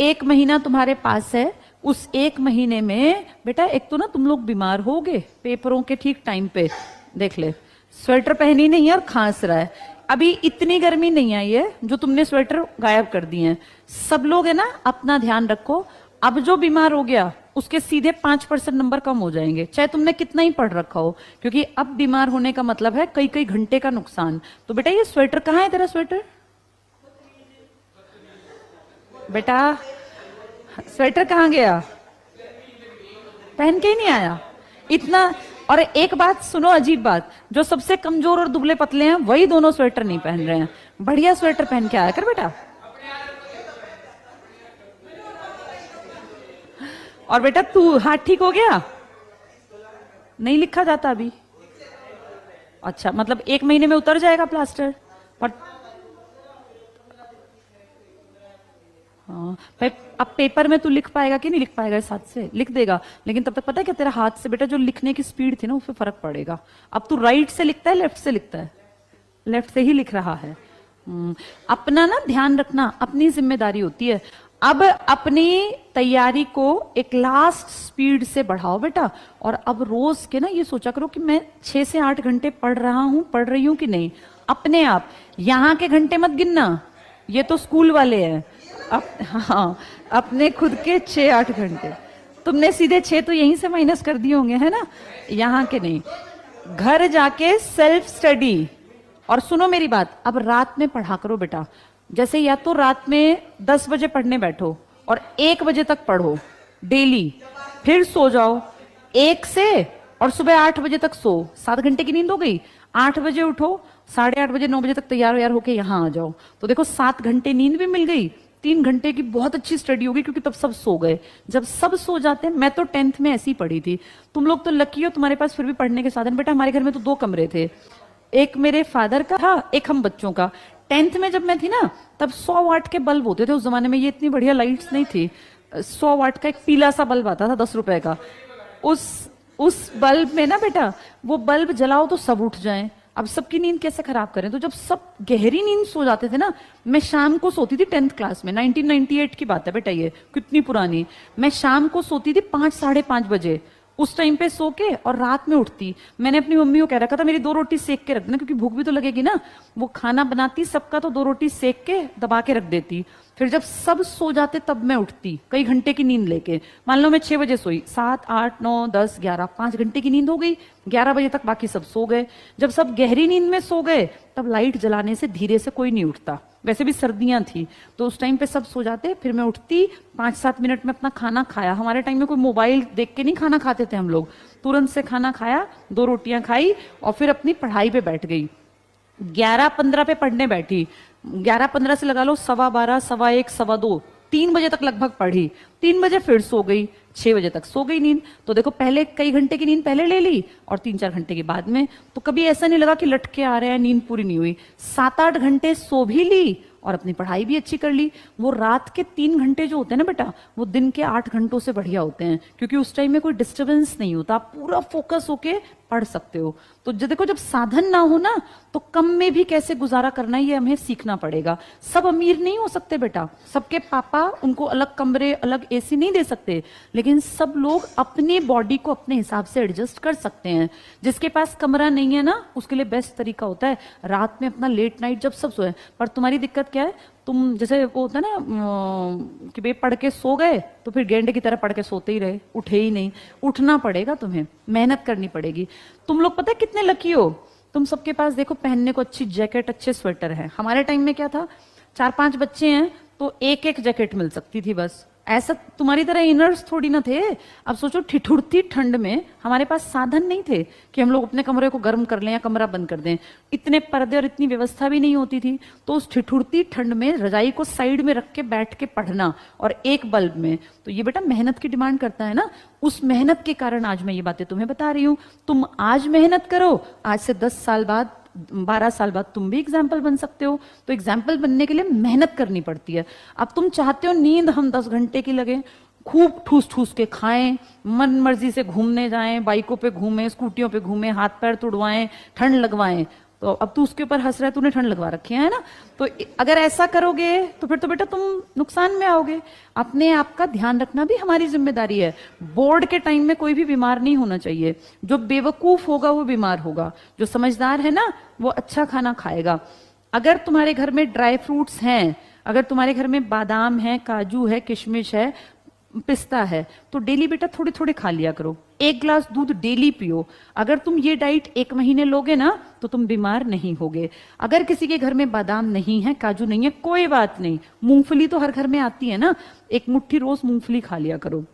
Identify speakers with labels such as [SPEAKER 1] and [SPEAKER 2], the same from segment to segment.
[SPEAKER 1] एक महीना तुम्हारे पास है, उस एक महीने में बेटा एक तो ना तुम लोग बीमार होगे पेपरों के ठीक टाइम पे। देख ले, स्वेटर पहनी नहीं है और खांस रहा है। अभी इतनी गर्मी नहीं आई है जो तुमने स्वेटर गायब कर दिए हैं। सब लोग है ना, अपना ध्यान रखो। अब जो बीमार हो गया उसके सीधे 5% नंबर कम हो जाएंगे, चाहे तुमने कितना ही पढ़ रखा हो, क्योंकि अब बीमार होने का मतलब है कई कई घंटे का नुकसान। तो बेटा ये स्वेटर कहाँ है तेरा स्वेटर? बेटा स्वेटर कहाँ गया? पहन के ही नहीं आया इतना। और एक बात सुनो, अजीब बात, जो सबसे कमजोर और दुबले पतले हैं वही दोनों स्वेटर नहीं पहन रहे हैं। बढ़िया स्वेटर पहन के आया कर बेटा। और बेटा तू हाथ ठीक हो गया? नहीं लिखा जाता अभी? अच्छा, मतलब एक महीने में उतर जाएगा प्लास्टर। और हाँ, अब पेपर में तू लिख पाएगा कि नहीं लिख पाएगा? इस हाथ से लिख देगा, लेकिन तब तक पता है क्या, तेरा हाथ से बेटा जो लिखने की स्पीड थी ना उस पर फर्क पड़ेगा। अब तू राइट से लिखता है लेफ्ट से लिखता है? लेफ्ट से ही लिख रहा है। अपना ना ध्यान रखना, अपनी जिम्मेदारी होती है। अब अपनी तैयारी को एक लास्ट स्पीड से बढ़ाओ बेटा। और अब रोज के ना ये सोचा करो कि मैं 6 से 8 घंटे पढ़ रहा हूं, पढ़ रही हूं कि नहीं। अपने आप यहां के घंटे मत गिनना, ये तो स्कूल वाले हैं। हाँ, अपने खुद के 6-8 घंटे। तुमने सीधे 6 तो यहीं से माइनस कर दिए होंगे, है ना? यहाँ के नहीं। घर जाके सेल्फ स्टडी। और सुनो मेरी बात, अब रात में पढ़ा करो बेटा। जैसे या तो रात में 10 बजे पढ़ने बैठो और 1 बजे तक पढ़ो डेली, फिर सो जाओ 1 से, और सुबह 8 बजे तक सो। 7 घंटे की नींद हो गई। 8 बजे उठो, 8:30 बजे 9 बजे तक तैयार होके यहाँ आ जाओ। तो देखो 7 घंटे नींद भी मिल गई, 3 घंटे की बहुत अच्छी स्टडी होगी, क्योंकि तब सब सो गए। जब सब सो जाते हैं, मैं तो 10th में ऐसी पढ़ी थी। तुम लोग तो लकी हो, तुम्हारे पास फिर भी पढ़ने के साधन। बेटा हमारे घर में तो 2 कमरे थे, एक मेरे फादर का था, एक हम बच्चों का। 10th में जब मैं थी ना, तब 100 वाट के बल्ब होते थे उस जमाने में। ये इतनी बढ़िया लाइट्स नहीं थी। 100 वाट का एक पीला सा बल्ब आता था 10 रुपए का। उस बल्ब में ना बेटा, वो बल्ब जलाओ तो सब उठ जाएं। अब सबकी नींद कैसे खराब करें? तो जब सब गहरी नींद सो जाते थे ना, मैं शाम को सोती थी 10th क्लास में। 1998 की बात है बेटा, ये कितनी पुरानी। मैं शाम को सोती थी 5, 5:30 बजे। उस टाइम पे सो के और रात में उठती। मैंने अपनी मम्मी को कह रखा था मेरी 2 रोटी सेक के रख देना, क्योंकि भूख भी तो लगेगी ना। वो खाना बनाती सबका, तो 2 रोटी सेक के दबा के रख देती। फिर जब सब सो जाते तब मैं उठती कई घंटे की नींद लेके। मान लो मैं 6 बजे सोई, 7, 8, 9, 10, 11, 5 घंटे की नींद हो गई। 11 बजे तक बाकी सब सो गए। जब सब गहरी नींद में सो गए, तब लाइट जलाने से धीरे से कोई नहीं उठता। वैसे भी सर्दियां थी, तो उस टाइम पे सब सो जाते। फिर मैं उठती, 5-7 मिनट में अपना खाना खाया। हमारे टाइम में कोई मोबाइल देख के नहीं खाना खाते थे हम लोग। तुरंत से खाना खाया, 2 रोटियां खाई और फिर अपनी पढ़ाई पे बैठ गई। 11:15 पे पढ़ने बैठी। 11:15 से लगा लो 12:15, 1:15, 2:15, 3 बजे तक लगभग पढ़ी। 3 बजे फिर सो गई, 6 बजे तक सो गई नींद। तो देखो पहले कई घंटे की नींद पहले ले ली और 3-4 घंटे के बाद में। तो कभी ऐसा नहीं लगा कि लटके आ रहे हैं, नींद पूरी नहीं हुई। 7-8 घंटे सो भी ली और अपनी पढ़ाई भी अच्छी कर ली। वो रात के 3 घंटे जो होते हैं ना बेटा, वो दिन के 8 घंटों से बढ़िया होते हैं, क्योंकि उस टाइम में कोई डिस्टर्बेंस नहीं होता, आप पूरा फोकस होके पढ़ सकते हो। तो देखो जब साधन ना हो ना, तो कम में भी कैसे गुजारा करना है ये हमें सीखना पड़ेगा। सब अमीर नहीं हो सकते बेटा, सबके पापा उनको अलग कमरे, अलग एसी नहीं दे सकते, लेकिन सब लोग अपने बॉडी को अपने हिसाब से एडजस्ट कर सकते हैं। जिसके पास कमरा नहीं है ना, उसके लिए बेस्ट तरीका होता है रात में अपना लेट नाइट जब सब सोए। पर तुम्हारी दिक्कत क्या है, तुम जैसे वो होता है ना कि भाई पढ़ के सो गए तो फिर गेंडे की तरह पढ़ के सोते ही रहे, उठे ही नहीं। उठना पड़ेगा, तुम्हें मेहनत करनी पड़ेगी। तुम लोग पता है कितने लकी हो, तुम सबके पास देखो पहनने को अच्छी जैकेट, अच्छे स्वेटर है। हमारे टाइम में क्या था, 4-5 बच्चे हैं तो एक जैकेट मिल सकती थी बस। ऐसा तुम्हारी तरह इनर्स थोड़ी ना थे। अब सोचो ठिठुरती ठंड में हमारे पास साधन नहीं थे कि हम लोग अपने कमरे को गर्म कर लें या कमरा बंद कर दें। इतने पर्दे और इतनी व्यवस्था भी नहीं होती थी। तो उस ठिठुरती ठंड में रजाई को साइड में रख के बैठ के पढ़ना, और एक बल्ब में, तो ये बेटा मेहनत की डिमांड करता है ना। उस मेहनत के कारण आज मैं ये बातें तुम्हें बता रही हूं। तुम आज मेहनत करो, आज से 10 साल बाद, 12 साल बाद तुम भी एग्जाम्पल बन सकते हो। तो एग्जाम्पल बनने के लिए मेहनत करनी पड़ती है। अब तुम चाहते हो नींद हम 10 घंटे की लगे, खूब ठूस ठूस के खाएं, मन मर्जी से घूमने जाएं, बाइकों पे घूमें, स्कूटियों पे घूमें, हाथ पैर तुड़वाएं, ठंड लगवाएं, तो अब तू उसके ऊपर हंस रहा है, तूने ठंड लगवा रखी है ना। तो अगर ऐसा करोगे तो फिर तो बेटा तुम नुकसान में आओगे। अपने आप का ध्यान रखना भी हमारी जिम्मेदारी है। बोर्ड के टाइम में कोई भी बीमार नहीं होना चाहिए। जो बेवकूफ होगा वो बीमार होगा, जो समझदार है ना वो अच्छा खाना खाएगा। अगर तुम्हारे घर में ड्राई फ्रूट्स हैं, अगर तुम्हारे घर में बादाम है, काजू है, किशमिश है, पिस्ता है, तो डेली बेटा थोड़े थोड़े खा लिया करो। 1 ग्लास दूध डेली पियो। अगर तुम ये डाइट 1 महीने लोगे ना तो तुम बीमार नहीं होगे। अगर किसी के घर में बादाम नहीं है, काजू नहीं है, कोई बात नहीं, मूंगफली तो हर घर में आती है ना, 1 मुट्ठी रोज मूंगफली खा लिया करो।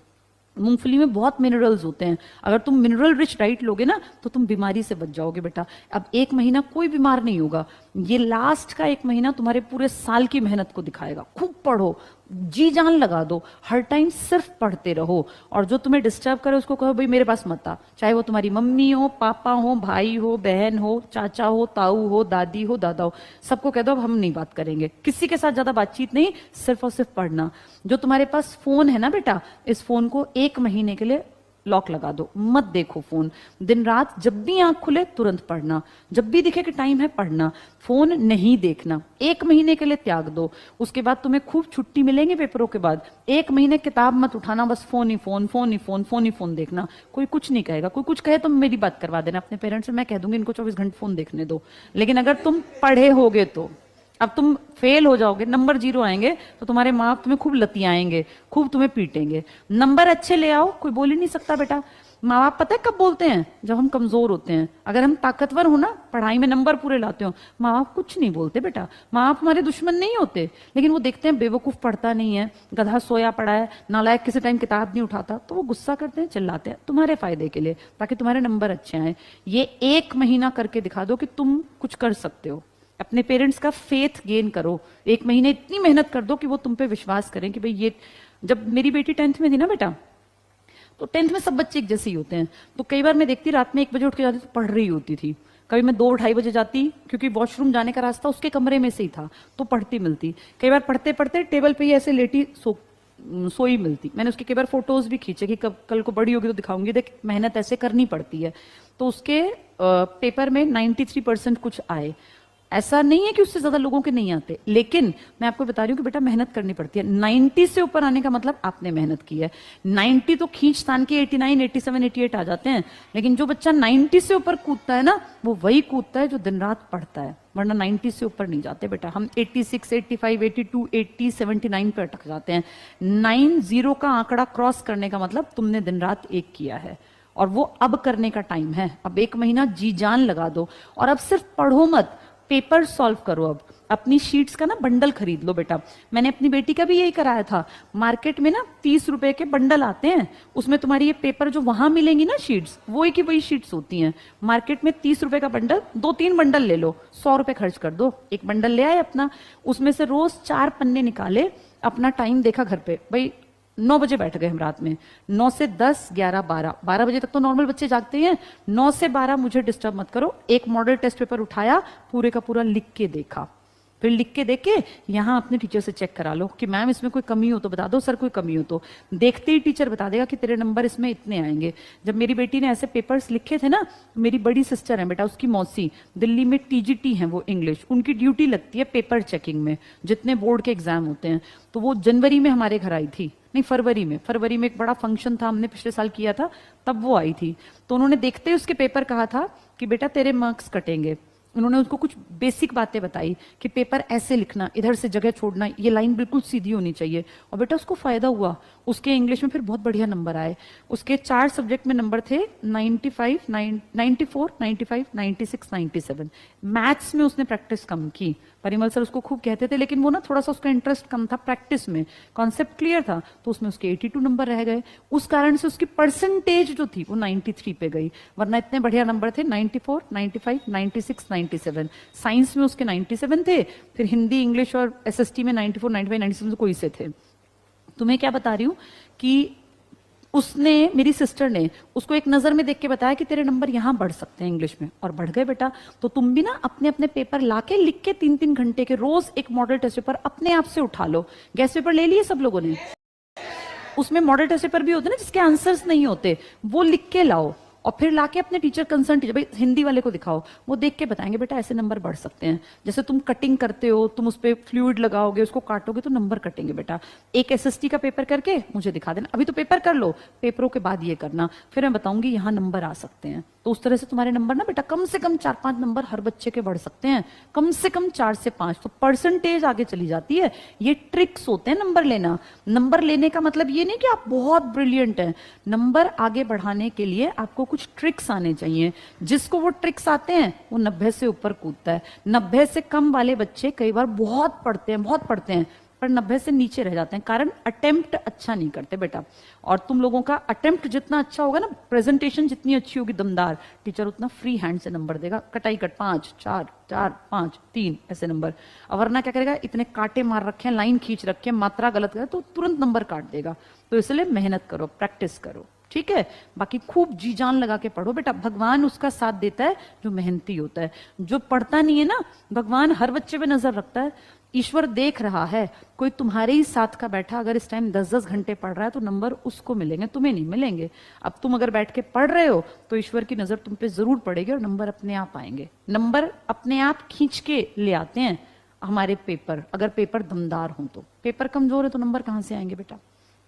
[SPEAKER 1] मूंगफली में बहुत मिनरल्स होते हैं। अगर तुम मिनरल रिच डाइट लोगे ना तो तुम बीमारी से बच जाओगे बेटा। अब 1 महीना कोई बीमार नहीं होगा। ये लास्ट का 1 महीना तुम्हारे पूरे साल की मेहनत को दिखाएगा। खूब पढ़ो, जी जान लगा दो, हर टाइम सिर्फ पढ़ते रहो। और जो तुम्हें डिस्टर्ब करे उसको कहो भाई मेरे पास मत आ। चाहे वो तुम्हारी मम्मी हो, पापा हो, भाई हो, बहन हो, चाचा हो, ताऊ हो, दादी हो, दादा हो, सबको कह दो अब हम नहीं बात करेंगे, किसी के साथ ज्यादा बातचीत नहीं, सिर्फ और सिर्फ पढ़ना। जो तुम्हारे पास फोन है ना बेटा, इस फोन को 1 महीने के लिए लॉक लगा दो, मत देखो फोन। दिन रात जब भी आंख खुले तुरंत पढ़ना, जब भी दिखे कि टाइम है पढ़ना, फोन नहीं देखना। 1 महीने के लिए त्याग दो। उसके बाद तुम्हें खूब छुट्टी मिलेंगे पेपरों के बाद, 1 महीने किताब मत उठाना, बस फोन ही फोन, फोन ही फोन, फोन ही फोन देखना। कोई कुछ नहीं कहेगा, कोई कुछ कहे तो मेरी बात करवा देना अपने पेरेंट्स से, मैं कह दूंगी इनको 24 घंटे फोन देखने दो। लेकिन अगर तुम पढ़े होगे तो, अब तुम फेल हो जाओगे, नंबर 0 आएंगे तो तुम्हारे माँ बाप तुम्हें खूब लतियाएंगे, खूब तुम्हें पीटेंगे। नंबर अच्छे ले आओ, कोई बोल ही नहीं सकता बेटा। माँ बाप पता है कब बोलते हैं? जब हम कमजोर होते हैं। अगर हम ताकतवर हो ना, पढ़ाई में नंबर पूरे लाते हो, माँ बाप कुछ नहीं बोलते बेटा। माँ बाप हमारे दुश्मन नहीं होते, लेकिन वो देखते हैं बेवकूफ पढ़ता नहीं है, गधा सोया पड़ा है, नालायक किसी टाइम किताब नहीं उठाता, तो वो गुस्सा करते हैं, चिल्लाते हैं तुम्हारे फायदे के लिए, ताकि तुम्हारे नंबर अच्छे आए। ये 1 महीना करके दिखा दो कि तुम कुछ कर सकते हो। अपने पेरेंट्स का फेथ गेन करो। 1 महीने इतनी मेहनत कर दो कि वो तुम पे विश्वास करें कि भाई ये। जब मेरी बेटी 10th में थी ना बेटा, तो 10th में सब बच्चे एक जैसे ही होते हैं। तो कई बार मैं देखती रात में 1 बजे उठ के जाती तो पढ़ रही होती थी। कभी मैं 2-2:30 बजे जाती, क्योंकि वॉशरूम जाने का रास्ता उसके कमरे में से ही था, तो पढ़ती मिलती। कई बार पढ़ते पढ़ते टेबल पे ही ऐसे लेटी सोई मिलती। मैंने उसके कई बार फोटोज भी खींचे कि कल को बड़ी होगी तो दिखाऊंगी, देख मेहनत ऐसे करनी पड़ती है। तो उसके पेपर में 93% कुछ आए। ऐसा नहीं है कि उससे ज्यादा लोगों के नहीं आते, लेकिन मैं आपको बता रही हूँ कि बेटा मेहनत करनी पड़ती है। 90 से ऊपर आने का मतलब आपने मेहनत की है। 90 तो खींच तान के 89, 87, 88 आ जाते हैं, लेकिन जो बच्चा 90 से ऊपर कूदता है ना, वो वही कूदता है जो दिन रात पढ़ता है, वरना 90 से ऊपर नहीं जाते बेटा। हम 86, 85, 82, 80, 79 पे अटक जाते हैं। 90 का आंकड़ा क्रॉस करने का मतलब तुमने दिन रात एक किया है, और वो अब करने का टाइम है। अब 1 महीना जी जान लगा दो, और अब सिर्फ पढ़ो मत, पेपर सॉल्व करो। अब अपनी शीट्स का ना बंडल खरीद लो बेटा। मैंने अपनी बेटी का भी यही कराया था। मार्केट में ना 30 रुपए के बंडल आते हैं, उसमें तुम्हारी ये पेपर जो वहां मिलेंगी ना शीट्स, वो एक ही वही शीट्स होती हैं। मार्केट में 30 रुपए का बंडल, 2-3 बंडल ले लो, 100 रुपए खर्च कर दो। 1 बंडल ले आए अपना, उसमें से रोज 4 पन्ने निकाले, अपना टाइम देखा घर पे, भाई 9 बजे बैठ गए हम रात में, 9 से 10, 11, 12 बजे तक तो नॉर्मल बच्चे जागते हैं। 9 से 12 मुझे डिस्टर्ब मत करो। एक मॉडल टेस्ट पेपर उठाया, पूरे का पूरा लिख के देखा, फिर लिख के देख के यहाँ अपने टीचर से चेक करा लो कि मैम इसमें कोई कमी हो तो बता दो, सर कोई कमी हो तो। देखते ही टीचर बता देगा कि तेरे नंबर इसमें इतने आएंगे। जब मेरी बेटी ने ऐसे पेपर्स लिखे थे ना, मेरी बड़ी सिस्टर है बेटा, उसकी मौसी दिल्ली में TGT है वो इंग्लिश, उनकी ड्यूटी लगती है पेपर चेकिंग में, जितने बोर्ड के एग्जाम होते हैं। तो वो जनवरी में हमारे घर आई थी, नहीं फरवरी में एक बड़ा फंक्शन था, हमने पिछले साल किया था, तब वो आई थी। तो उन्होंने देखते ही उसके पेपर कहा था कि बेटा तेरे मार्क्स कटेंगे। उन्होंने उसको कुछ बेसिक बातें बताई कि पेपर ऐसे लिखना, इधर से जगह छोड़ना, ये लाइन बिल्कुल सीधी होनी चाहिए। और बेटा उसको फायदा हुआ, उसके इंग्लिश में फिर बहुत बढ़िया नंबर आए। उसके 4 सब्जेक्ट में नंबर थे 95, 94, 95, 96, 97। मैथ्स में उसने प्रैक्टिस कम की, परिमल सर उसको खूब कहते थे, लेकिन वो ना थोड़ा सा उसका इंटरेस्ट कम था प्रैक्टिस में, कॉन्सेप्ट क्लियर था, तो उसमें उसके 82 नंबर रह गए। उस कारण से उसकी परसेंटेज जो थी वो 93 पे गई, वरना इतने बढ़िया नंबर थे 94, 95, 96, 97। साइंस में उसके 97 थे, फिर हिंदी, इंग्लिश और SST में 94, 95, 97 कोई से थे। तुम्हें क्या बता रही हूँ कि उसने, मेरी सिस्टर ने उसको एक नजर में देख के बताया कि तेरे नंबर यहाँ बढ़ सकते हैं इंग्लिश में, और बढ़ गए बेटा। तो तुम भी ना अपने अपने पेपर लाके लिख के 3-3 घंटे के रोज एक मॉडल टेस्ट पेपर अपने आप से उठा लो। गैस पेपर ले लिए सब लोगों ने? उसमें मॉडल टेस्ट पेपर भी होते ना जिसके आंसर्स नहीं होते, वो लिख के लाओ, और फिर लाके अपने टीचर कंसर्न टीचर, भाई हिंदी वाले को दिखाओ, वो देख के बताएंगे बेटा ऐसे नंबर बढ़ सकते हैं। जैसे तुम कटिंग करते हो, तुम उस पर फ्लूइड लगाओगे, उसको काटोगे तो नंबर कटेंगे बेटा। एक एसएसटी का पेपर करके मुझे दिखा देना, अभी तो पेपर कर लो, पेपरों के बाद ये करना, फिर मैं बताऊंगी यहाँ नंबर आ सकते हैं। तो उस तरह से तुम्हारे नंबर ना बेटा कम से कम 4-5 नंबर हर बच्चे के बढ़ सकते हैं, कम से कम 4 से 5, तो परसेंटेज आगे चली जाती है। ये ट्रिक्स होते हैं नंबर लेना। नंबर लेने का मतलब ये नहीं कि आप बहुत ब्रिलियंट हैं, नंबर आगे बढ़ाने के लिए आपको कुछ ट्रिक्स आने चाहिए। जिसको वो ट्रिक्स आते हैं वो 90 से ऊपर कूदता है। 90 से कम वाले बच्चे कई बार बहुत पढ़ते हैं, बहुत पढ़ते हैं, पर 90 से नीचे रह जाते हैं, कारण अटेम्प्ट अच्छा नहीं करते बेटा। और तुम लोगों का अटेम्प्ट जितना अच्छा होगा ना, प्रेजेंटेशन जितनी अच्छी होगी दमदार, टीचर उतना फ्री हैंड से नंबर देगा, कटाई कट 5 4 4 5 3 ऐसे नंबर। और वरना क्या करेगा, इतने कांटे मार रखे हैं, लाइन खींच रखे हैं, मात्रा गलत करे तो तुरंत नंबर काट देगा। तो इसलिए मेहनत करो, प्रैक्टिस करो, ठीक है। बाकी खूब जी जान लगा के पढ़ो बेटा, भगवान उसका साथ देता है जो मेहनती होता है। जो पढ़ता नहीं है ना, भगवान हर बच्चे पे नजर रखता है, ईश्वर देख रहा है। कोई तुम्हारे ही साथ का बैठा अगर इस टाइम 10-10 घंटे पढ़ रहा है तो नंबर उसको मिलेंगे, तुम्हें नहीं मिलेंगे। अब तुम अगर बैठ के पढ़ रहे हो तो ईश्वर की नजर तुम पे जरूर पड़ेगी और नंबर अपने आप आएंगे। नंबर अपने आप खींच के ले आते हैं हमारे पेपर, अगर पेपर दमदार हो तो। पेपर कमजोर है तो नंबर कहां से आएंगे बेटा,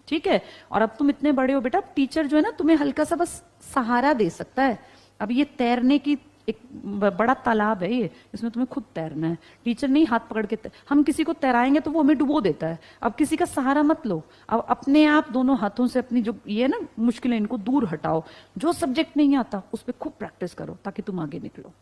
[SPEAKER 1] ठीक है। और अब तुम इतने बड़े हो बेटा, टीचर जो है ना तुम्हें हल्का सा बस सहारा दे सकता है। अब ये तैरने की एक बड़ा तालाब है ये, इसमें तुम्हें खुद तैरना है, टीचर नहीं हाथ पकड़ के हम किसी को तैराएंगे तो वो हमें डुबो देता है। अब किसी का सहारा मत लो, अब अपने आप दोनों हाथों से अपनी जो ये है ना मुश्किलें, इनको दूर हटाओ। जो सब्जेक्ट नहीं आता उस पर खूब प्रैक्टिस करो ताकि तुम आगे निकलो।